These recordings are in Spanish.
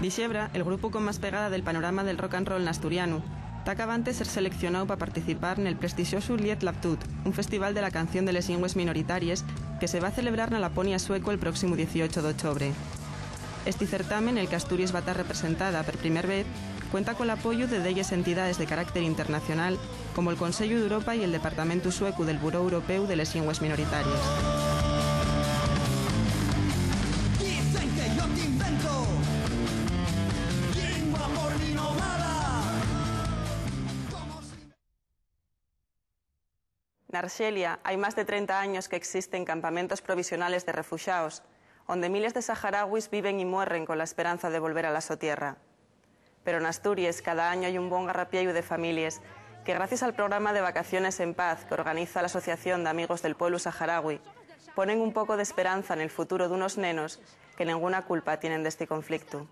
Dixebra, el grupo con más pegada del panorama del rock and roll asturiano, ta acabant de ser seleccionado para participar en el prestigioso Lied Laptut, un festival de la canción de les llengües minoritàries que se va a celebrar en Laponia sueco el próximo 18 de octubre. Este certamen, el que Asturias va a estar representada por primera vez, cuenta con el apoyo de 10 entidades de carácter internacional como el Consejo de Europa y el Departamento Sueco del Buró Europeu de les Llengües Minoritàries. Dicen que yo te invento, lingua por mi nomada. En Argelia hay más de 30 años que existen campamentos provisionales de refugiados, donde miles de saharauis viven y mueren con la esperanza de volver a la su tierra. Pero en Asturias cada año hay un buen garrapiello de familias que, gracias al programa de Vacaciones en Paz que organiza la Asociación de Amigos del Pueblo Saharaui, ponen un poco de esperanza en el futuro de unos nenos que ninguna culpa tienen de este conflicto.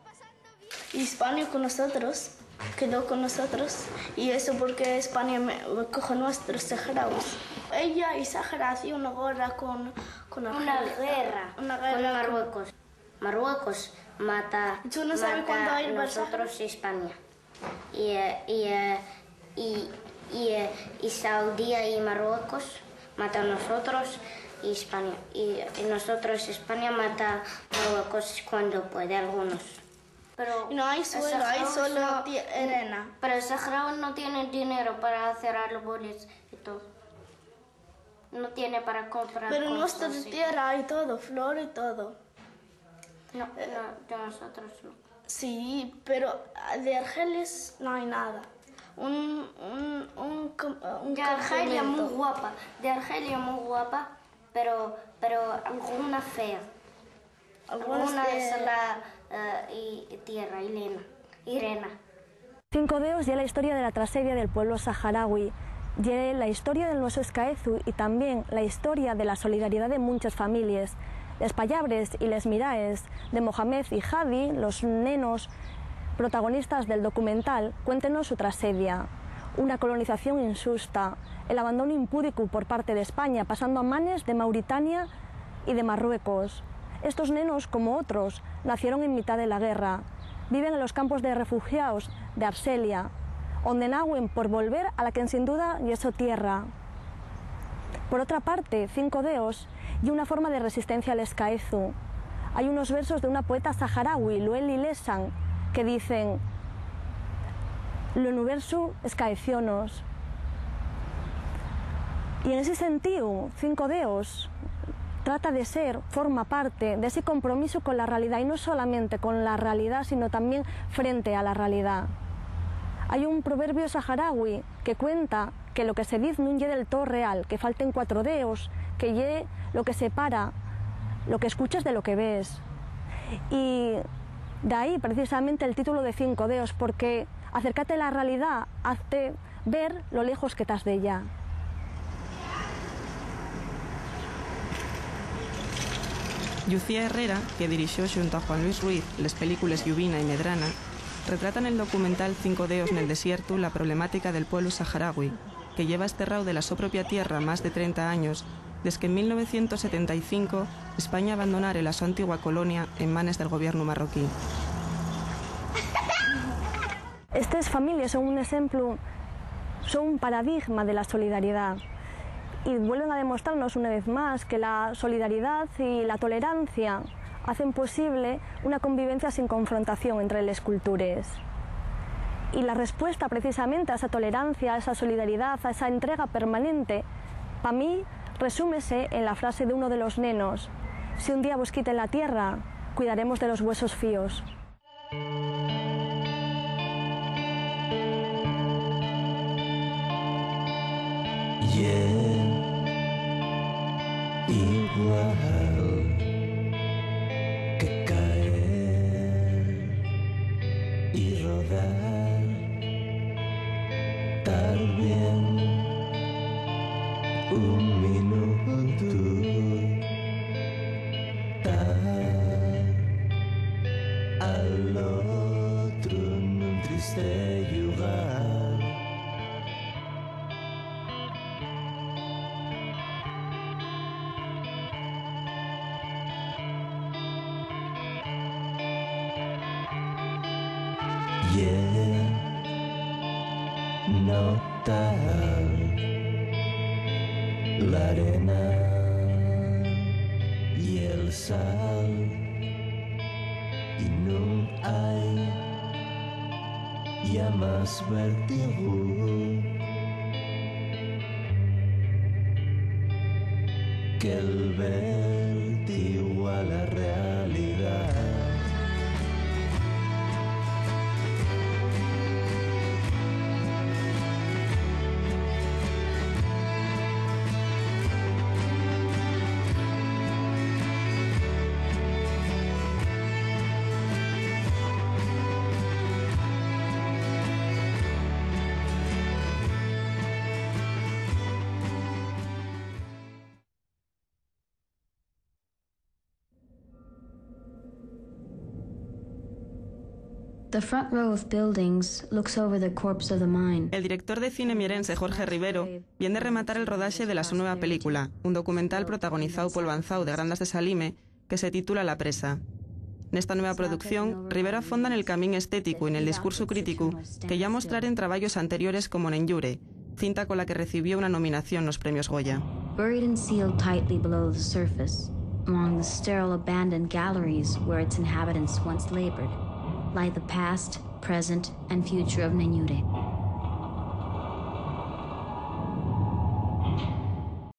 Y España con nosotros, quedó con nosotros, y eso porque España me coge nuestros saharauis. Ella y Sahara hacían una guerra con una guerra con Marruecos. Marruecos mata Yo no sé cuándo a hay nosotros España. Y Saudí y Marruecos mata a nosotros y España. Y nosotros España mata a Marruecos cuando puede, algunos. Pero no hay suelo, hay solo arena. Pero el saharaui no tiene dinero para hacer árboles y todo. No tiene para comprar. Pero nuestra tierra hay todo, flor y todo. No, de nosotros no. Sí, pero de Argelia no hay nada. De Argelia muy guapa, pero alguna fea. Alguna es la tierra, Irena. Cinco Deos y la historia de la tragedia del pueblo saharaui, y la historia del nuestro escaezu y también la historia de la solidaridad de muchas familias. Les pallabres y les miraes de Mohamed y Hadi, los nenos protagonistas del documental, cuéntenos su tragedia. Una colonización injusta, el abandono impúdico por parte de España, pasando a manos de Mauritania y de Marruecos. Estos nenos, como otros, nacieron en mitad de la guerra. Viven en los campos de refugiados de Argelia, donde nahuen por volver a la que sin duda es su tierra. Por otra parte, Cinco Deos y una forma de resistencia al escaezu. Hay unos versos de una poeta saharaui, Lueli Lesan, que dicen: lo universo escaecionos. Y en ese sentido, Cinco Deos trata de ser, forma parte de ese compromiso con la realidad, y no solamente con la realidad, sino también frente a la realidad. Hay un proverbio saharaui que cuenta que lo que se dice no es del todo real, que falten cuatro deos, que ye lo que separa lo que escuchas de lo que ves. Y de ahí precisamente el título de Cinco Deos, porque acércate a la realidad, hazte ver lo lejos que estás de ella. Lucía Herrera, que dirigió junto a Juan Luis Ruiz las películas Lluvina y Medrana, retrata en el documental Cinco Deos en el desierto la problemática del pueblo saharaui, que lleva esterrado de la su propia tierra más de 30 años, desde que en 1975 España abandonara la su antigua colonia en manos del gobierno marroquí. Estas familias son un ejemplo, son un paradigma de la solidaridad, y vuelven a demostrarnos una vez más que la solidaridad y la tolerancia hacen posible una convivencia sin confrontación entre las culturas. Y la respuesta precisamente a esa tolerancia, a esa solidaridad, a esa entrega permanente, para mí resúmese en la frase de uno de los nenos: si un día vos quiten la tierra, cuidaremos de los huesos fíos. Igual que caer y rodar, tal bien un minuto, tal al otro en un triste lugar. la arena y el sal, y no hay ya más vértigo que el vértigo a la realidad. The front row of buildings looks over the corpse of the mine. El director de cine mierense Jorge Rivero viene de rematar el rodaje de la su nueva película, un documental protagonizado por Banzau de Grandas de Salime, que se titula La presa. Nesta nueva producción, Rivero afonda en el camín estético y en el discurso crítico que ya mostrar en traballos anteriores como N'Yure, cinta con la que recibió una nominación nos premios Goya. Buried and sealed tightly below the surface, among the sterile abandoned galleries where its inhabitants once labored, lie the past, present, and future of N'Yure.